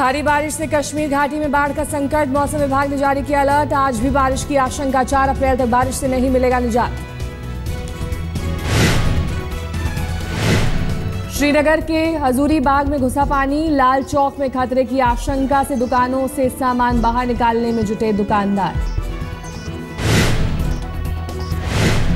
भारी बारिश से कश्मीर घाटी में बाढ़ का संकट। मौसम विभाग ने जारी किया अलर्ट। आज भी बारिश की आशंका। 4 अप्रैल तक बारिश से नहीं मिलेगा निजात। श्रीनगर के हजूरी बाग में घुसा पानी। लाल चौक में खतरे की आशंका से दुकानों से सामान बाहर निकालने में जुटे दुकानदार।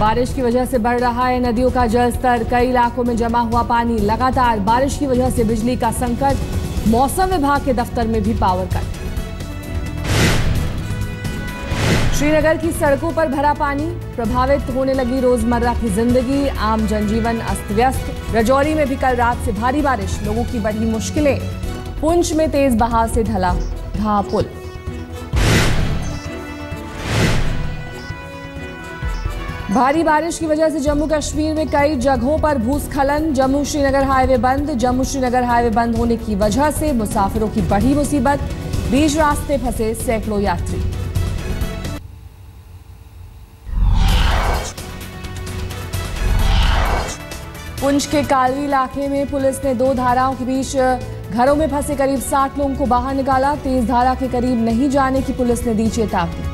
बारिश की वजह से बढ़ रहा है नदियों का जलस्तर। कई इलाकों में जमा हुआ पानी। लगातार बारिश की वजह से बिजली का संकट। मौसम विभाग के दफ्तर में भी पावर कट। श्रीनगर की सड़कों पर भरा पानी। प्रभावित होने लगी रोजमर्रा की जिंदगी। आम जनजीवन अस्त व्यस्त। राजौरी में भी कल रात से भारी बारिश। लोगों की बढ़ी मुश्किलें। पुंछ में तेज बहाव से ढला पुल। भारी बारिश की वजह से जम्मू कश्मीर में कई जगहों पर भूस्खलन। जम्मू श्रीनगर हाईवे बंद। जम्मू श्रीनगर हाईवे बंद होने की वजह से मुसाफिरों की बढ़ी मुसीबत। बीच रास्ते फंसे सैकड़ों यात्री। पुंछ के कालवी इलाके में पुलिस ने 2 धाराओं के बीच घरों में फंसे करीब 60 लोगों को बाहर निकाला। तेज धारा के करीब नहीं जाने की पुलिस ने दी चेतावनी।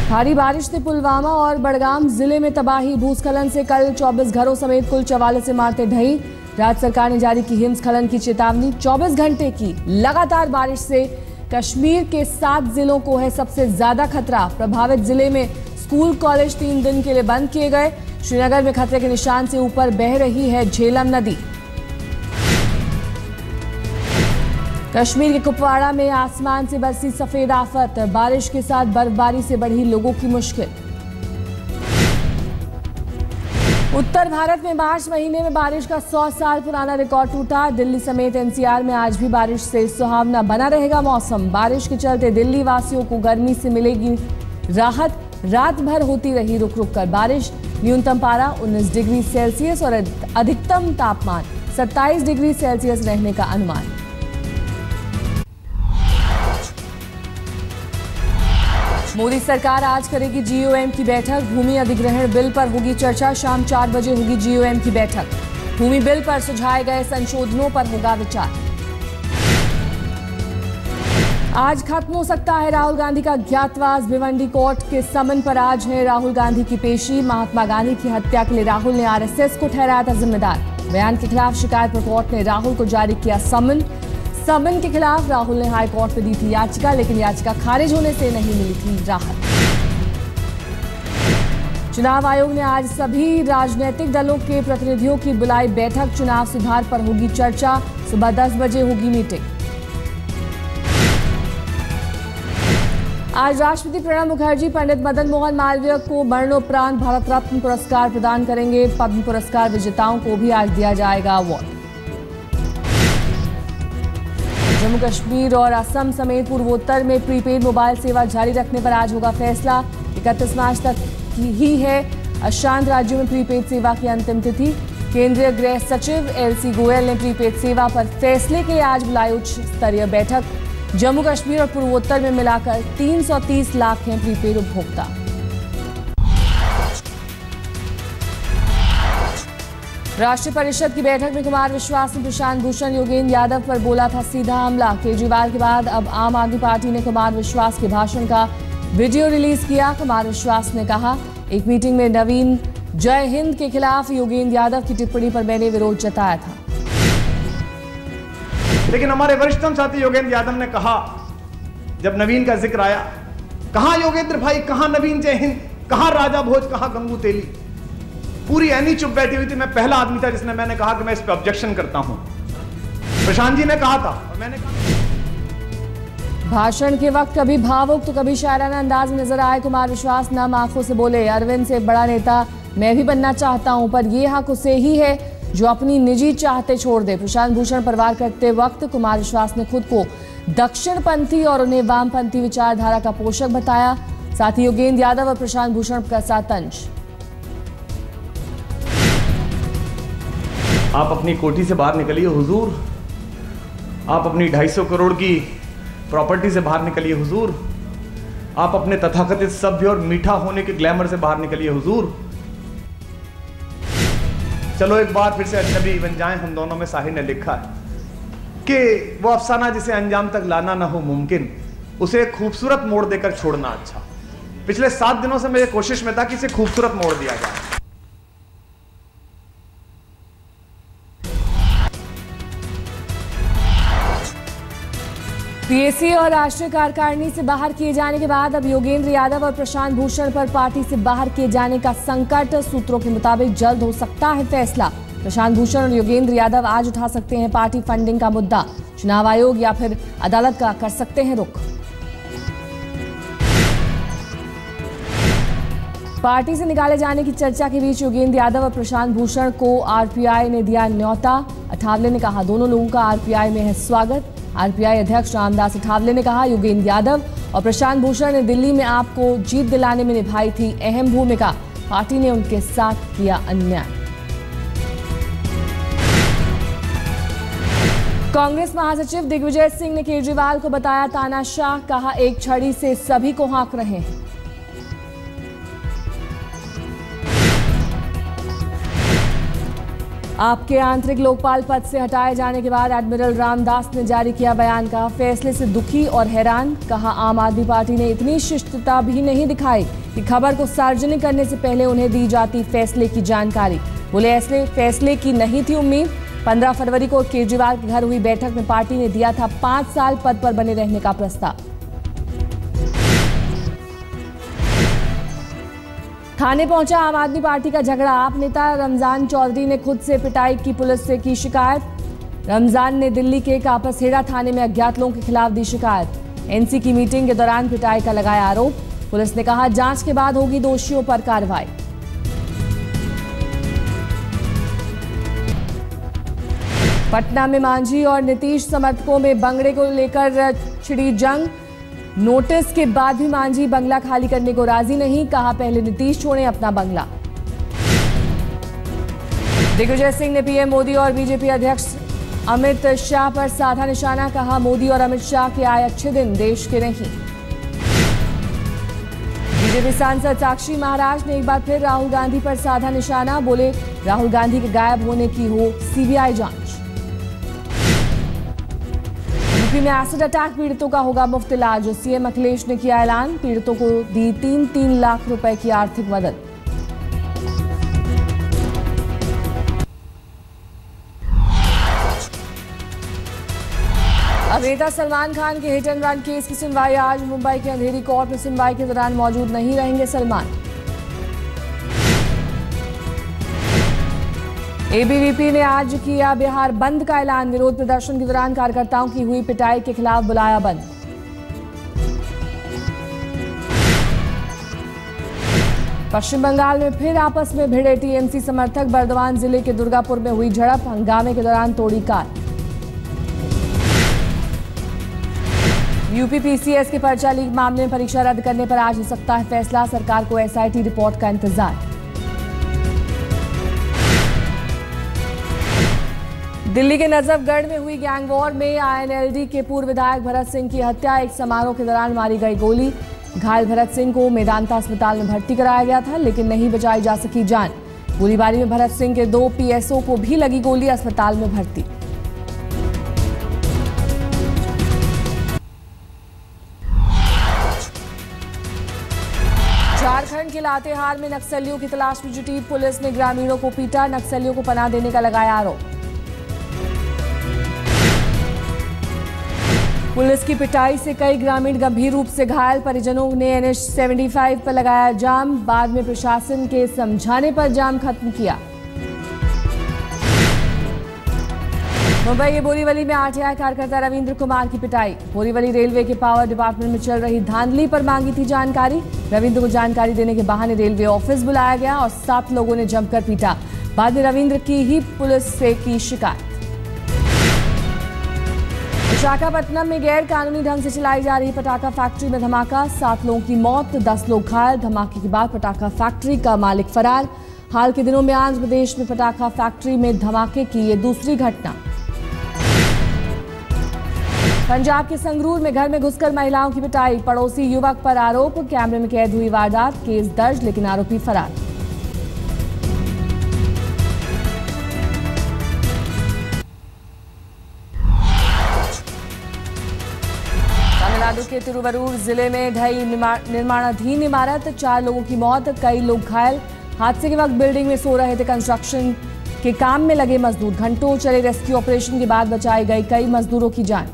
भारी बारिश से पुलवामा और बड़गाम जिले में तबाही। भूस्खलन से कल 24 घरों समेत कुल 44 इमारतें ढही। राज्य सरकार ने जारी की हिमस्खलन की चेतावनी। 24 घंटे की लगातार बारिश से कश्मीर के 7 जिलों को है सबसे ज्यादा खतरा। प्रभावित जिले में स्कूल कॉलेज 3 दिन के लिए बंद किए गए। श्रीनगर में खतरे के निशान से ऊपर बह रही है झेलम नदी। कश्मीर के कुपवाड़ा में आसमान से बरसी सफेद आफत। बारिश के साथ बर्फबारी से बढ़ी लोगों की मुश्किल। उत्तर भारत में मार्च महीने में बारिश का 100 साल पुराना रिकॉर्ड टूटा। दिल्ली समेत एनसीआर में आज भी बारिश से सुहावना बना रहेगा मौसम। बारिश के चलते दिल्ली वासियों को गर्मी से मिलेगी राहत। रात भर होती रही रुक रुक कर बारिश। न्यूनतम पारा 19 डिग्री सेल्सियस और अधिकतम तापमान 27 डिग्री सेल्सियस रहने का अनुमान। मोदी सरकार आज करेगी जीओएम की बैठक। भूमि अधिग्रहण बिल पर होगी चर्चा। शाम 4 बजे होगी जीओएम की बैठक। भूमि बिल पर सुझाए गए संशोधनों पर होगा विचार। आज खत्म हो सकता है राहुल गांधी का ज्ञातवास। भिवंडी कोर्ट के समन पर आज है राहुल गांधी की पेशी। महात्मा गांधी की हत्या के लिए राहुल ने आरएसएस को ठहराया था जिम्मेदार। बयान के खिलाफ शिकायत पर कोर्ट ने राहुल को जारी किया समन। समन के खिलाफ राहुल ने हाई कोर्ट में दी थी याचिका, लेकिन याचिका खारिज होने से नहीं मिली थी राहत। चुनाव आयोग ने आज सभी राजनीतिक दलों के प्रतिनिधियों की बुलाई बैठक। चुनाव सुधार पर होगी चर्चा। सुबह 10 बजे होगी मीटिंग। आज राष्ट्रपति प्रणब मुखर्जी पंडित मदन मोहन मालवीय को मरणोपरांत भारत रत्न पुरस्कार प्रदान करेंगे। पद्म पुरस्कार विजेताओं को भी आज दिया जाएगा अवार्ड। जम्मू कश्मीर और असम समेत पूर्वोत्तर में प्रीपेड मोबाइल सेवा जारी रखने पर आज होगा फैसला। 31 मार्च तक ही है अशांत राज्यों में प्रीपेड सेवा की अंतिम तिथि। केंद्रीय गृह सचिव एलसी गोयल ने प्रीपेड सेवा पर फैसले के लिए आज बुलाई उच्च स्तरीय बैठक। जम्मू कश्मीर और पूर्वोत्तर में मिलाकर 330 लाख हैं प्रीपेड उपभोक्ता। राष्ट्रीय परिषद की बैठक में कुमार विश्वास ने प्रशांत भूषण योगेंद्र यादव पर बोला था सीधा हमला। केजरीवाल के बाद अब आम आदमी पार्टी ने कुमार विश्वास के भाषण का वीडियो रिलीज किया। कुमार विश्वास ने कहा, एक मीटिंग में नवीन जय हिंद के खिलाफ योगेंद्र यादव की टिप्पणी पर मैंने विरोध जताया था। लेकिन हमारे वरिष्ठतम साथी योगेंद्र यादव ने कहा, जब नवीन का जिक्र आया, कहां योगेंद्र भाई, कहां नवीन जय हिंद, कहां राजा भोज, कहां गंगू तेली। पूरी एनी चुप बैठी हुई थी। मैं पहला आदमी था जिसने मैंने कहा कि मैं इस पे ऑब्जेक्शन करता हूं। प्रशांत जी ने कहा था और मैंने कहा। भाषण के वक्त कभी भावुक तो कभी शायराना अंदाज में नजर आए कुमार विश्वास। नम आंखों से बोले, अरविंद से बड़ा नेता मैं भी बनना चाहता हूं, पर यह हक उसे ही है जो अपनी निजी चाहते छोड़ दे। प्रशांत भूषण पर वार करते वक्त कुमार विश्वास ने खुद को दक्षिणपंथी और उन्हें वामपंथी विचारधारा का पोषक बताया। साथ ही योगेंद्र यादव और प्रशांत भूषण का साथ तंज। आप अपनी कोठी से बाहर निकलिए हुजूर। आप अपनी 250 करोड़ की प्रॉपर्टी से बाहर निकलिए हुजूर। आप अपने तथाकथित सभ्य और मीठा होने के ग्लैमर से बाहर निकलिए हुजूर। चलो एक बार फिर से अजनबी बन जाएं हम दोनों में, साहिर ने लिखा है। कि वो अफसाना जिसे अंजाम तक लाना ना हो मुमकिन, उसे एक खूबसूरत मोड़ देकर छोड़ना अच्छा। पिछले 7 दिनों से मेरी कोशिश में था कि इसे खूबसूरत मोड़ दिया जाए। पीएसी और राष्ट्रीय कार्यकारिणी से बाहर किए जाने के बाद अब योगेंद्र यादव और प्रशांत भूषण पर पार्टी से बाहर किए जाने का संकट। सूत्रों के मुताबिक जल्द हो सकता है फैसला। प्रशांत भूषण और योगेंद्र यादव आज उठा सकते हैं पार्टी फंडिंग का मुद्दा। चुनाव आयोग या फिर अदालत का कर सकते हैं रुख। पार्टी से निकाले जाने की चर्चा के बीच योगेंद्र यादव और प्रशांत भूषण को आरपीआई ने दिया न्योता। अठावले ने कहा दोनों लोगों का आरपीआई में है स्वागत। आरपीआई अध्यक्ष रामदास अठावले ने कहा योगेंद्र यादव और प्रशांत भूषण ने दिल्ली में आपको जीत दिलाने में निभाई थी अहम भूमिका। पार्टी ने उनके साथ किया अन्याय। कांग्रेस महासचिव दिग्विजय सिंह ने केजरीवाल को बताया तानाशाह। कहा एक छड़ी से सभी को हाँक रहे हैं। आपके आंतरिक लोकपाल पद से हटाए जाने के बाद एडमिरल रामदास ने जारी किया बयान। कहा फैसले से दुखी और हैरान। कहा आम आदमी पार्टी ने इतनी शिष्टता भी नहीं दिखाई कि खबर को सार्वजनिक करने से पहले उन्हें दी जाती फैसले की जानकारी। बोले ऐसे फैसले की नहीं थी उम्मीद। 15 फरवरी को केजरीवाल के घर हुई बैठक में पार्टी ने दिया था 5 साल पद पर बने रहने का प्रस्ताव। थाने पहुंचा आम आदमी पार्टी का झगड़ा। आप नेता रमजान चौधरी ने खुद से पिटाई की पुलिस से की शिकायत। रमजान ने दिल्ली के कापसहेड़ा थाने में अज्ञात लोगों के खिलाफ दी शिकायत। एनसी की मीटिंग के दौरान पिटाई का लगाया आरोप। पुलिस ने कहा जांच के बाद होगी दोषियों पर कार्रवाई। पटना में मांझी और नीतीश समर्थकों में बंगले को लेकर छिड़ी जंग। नोटिस के बाद भी मांझी बंगला खाली करने को राजी नहीं। कहा पहले नीतीश छोड़ें अपना बंगला। दिग्विजय सिंह ने पीएम मोदी और बीजेपी अध्यक्ष अमित शाह पर साधा निशाना। कहा मोदी और अमित शाह के आए अच्छे दिन, देश के नहीं। बीजेपी सांसद साक्षी महाराज ने एक बार फिर राहुल गांधी पर साधा निशाना। बोले राहुल गांधी के गायब होने की हो सीबीआई जांच। यूपी में एसिड अटैक पीड़ितों का होगा मुफ्त इलाज। सीएम अखिलेश ने किया ऐलान। पीड़ितों को दी 3-3 लाख रुपए की आर्थिक मदद। अभिनेता सलमान खान के हिट एंड रन केस की सुनवाई आज। मुंबई के अंधेरी कोर्ट में सुनवाई के दौरान मौजूद नहीं रहेंगे सलमान। एबीवीपी ने आज किया बिहार बंद का ऐलान। विरोध प्रदर्शन के दौरान कार्यकर्ताओं की हुई पिटाई के खिलाफ बुलाया बंद। पश्चिम बंगाल में फिर आपस में भिड़े टीएमसी समर्थक। बर्दवान जिले के दुर्गापुर में हुई झड़प। हंगामे के दौरान तोड़ी कार। यूपी पीसीएस के पर्चा लीक मामले में परीक्षा रद्द करने पर आज हो सकता है फैसला। सरकार को एसआईटी रिपोर्ट का इंतजार। दिल्ली के नजफगढ़ में हुई गैंग वॉर में आईएनएलडी के पूर्व विधायक भरत सिंह की हत्या। एक समारोह के दौरान मारी गई गोली। घायल भरत सिंह को मेदांता अस्पताल में भर्ती कराया गया था, लेकिन नहीं बचाई जा सकी जान। गोलीबारी में भरत सिंह के 2 पीएसओ को भी लगी गोली, अस्पताल में भर्ती। झारखंड के लातेहार में नक्सलियों की तलाश में जुटी पुलिस ने ग्रामीणों को पीटा। नक्सलियों को पनाह देने का लगाया आरोप। पुलिस की पिटाई से कई ग्रामीण गंभीर रूप से घायल। परिजनों ने NH 75 पर लगाया जाम। बाद में प्रशासन के समझाने पर जाम खत्म किया। मुंबई के बोरीवली में आरटीआई कार्यकर्ता रविंद्र कुमार की पिटाई। बोरीवली रेलवे के पावर डिपार्टमेंट में चल रही धांधली पर मांगी थी जानकारी। रविंद्र को जानकारी देने के बहाने रेलवे ऑफिस बुलाया गया और 7 लोगों ने जमकर पीटा। बाद में रविंद्र की ही पुलिस से की शिकायत। विशाखापट्टनम में गैर कानूनी ढंग से चलाई जा रही पटाखा फैक्ट्री में धमाका। 7 लोगों की मौत, 10 लोग घायल। धमाके के बाद पटाखा फैक्ट्री का मालिक फरार। हाल के दिनों में आंध्र प्रदेश में पटाखा फैक्ट्री में धमाके की ये दूसरी घटना। पंजाब के संगरूर में घर में घुसकर महिलाओं की पिटाई। पड़ोसी युवक पर आरोप। कैमरे में कैद हुई वारदात। केस दर्ज, लेकिन आरोपी फरार। के तिरुवरूर जिले में ढही निर्माणाधीन इमारत, 4 लोगों की मौत, कई लोग घायल। हादसे के वक्त बिल्डिंग में सो रहे थे कंस्ट्रक्शन के काम में लगे मजदूर। घंटों चले रेस्क्यू ऑपरेशन के बाद बचाई गई कई मजदूरों की जान।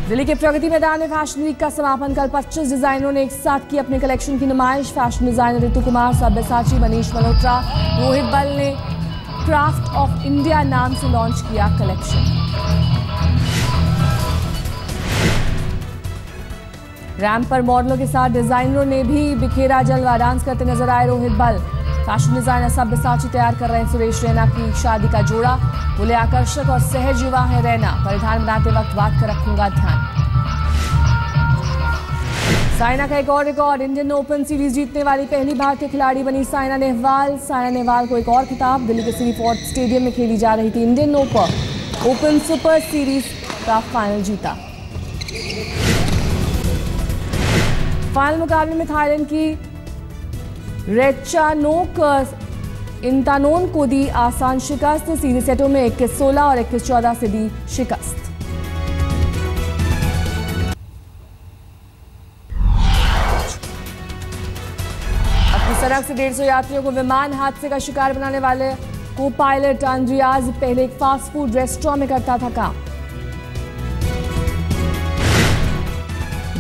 दिल्ली के प्रगति मैदान में फैशन वीक का समापन। कल 25 डिजाइनरों ने एक साथ की अपने कलेक्शन की नुमाइश। फैशन डिजाइनर ऋतु कुमार, सब्यसाची, मनीष मल्होत्रा, रोहित बल ने क्राफ्ट ऑफ इंडिया नाम से लॉन्च किया कलेक्शन। रैंप पर मॉडलों के साथ डिजाइनरों ने भी बिखेरा जलवा। डांस करते नजर आए रोहित बल। फैशन डिजाइनर सब्यसाची तैयार कर रहे हैं सुरेश रैना की शादी का जोड़ा। बोले आकर्षक और सहज युवा है रैना, परिधान बनाते वक्त बात का रखूंगा ध्यान। साइना का एक और रिकॉर्ड। इंडियन ओपन सीरीज जीतने वाली पहली भारतीय खिलाड़ी बनी साइना नेहवाल। साइना नेहवाल को एक और खिताब। दिल्ली के सिटी फोर्ट स्टेडियम में खेली जा रही थी इंडियन ओपन सुपर सीरीज का फाइनल जीता। फाइनल मुकाबले में थाईलैंड की रेचानोक इंतानोन को दी आसान शिकस्त। सीधे सेटों में 21-16 और 21-14 से दी शिकस्त। अपनी सड़क से 150 यात्रियों को विमान हादसे का शिकार बनाने वाले को पायलट आंद्रियाज पहले एक फास्ट फूड रेस्टोरेंट में करता था काम।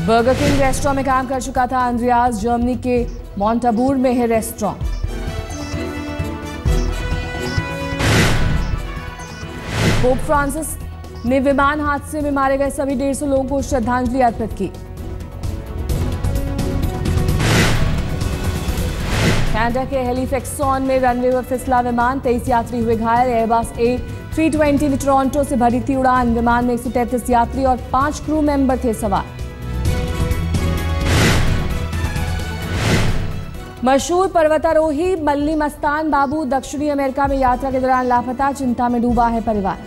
बर्गर किंग रेस्टोरेंट में काम कर चुका था आंद्रियाज। जर्मनी के मॉन्टाबूर में है रेस्टोरेंट। पोप फ्रांसिस ने विमान हादसे में मारे गए सभी 150 लोगों को श्रद्धांजलि अर्पित की। कनाडा के हैलिफैक्स में रनवे पर फिसला विमान, 23 यात्री हुए घायल। एयरबस A320 ने टोरंटो से भरी थी उड़ान। विमान में 133 यात्री और 5 क्रू मेंबर थे सवार। मशहूर पर्वतारोही मल्ली मस्तान बाबू दक्षिणी अमेरिका में यात्रा के दौरान लापता, चिंता में डूबा है परिवार।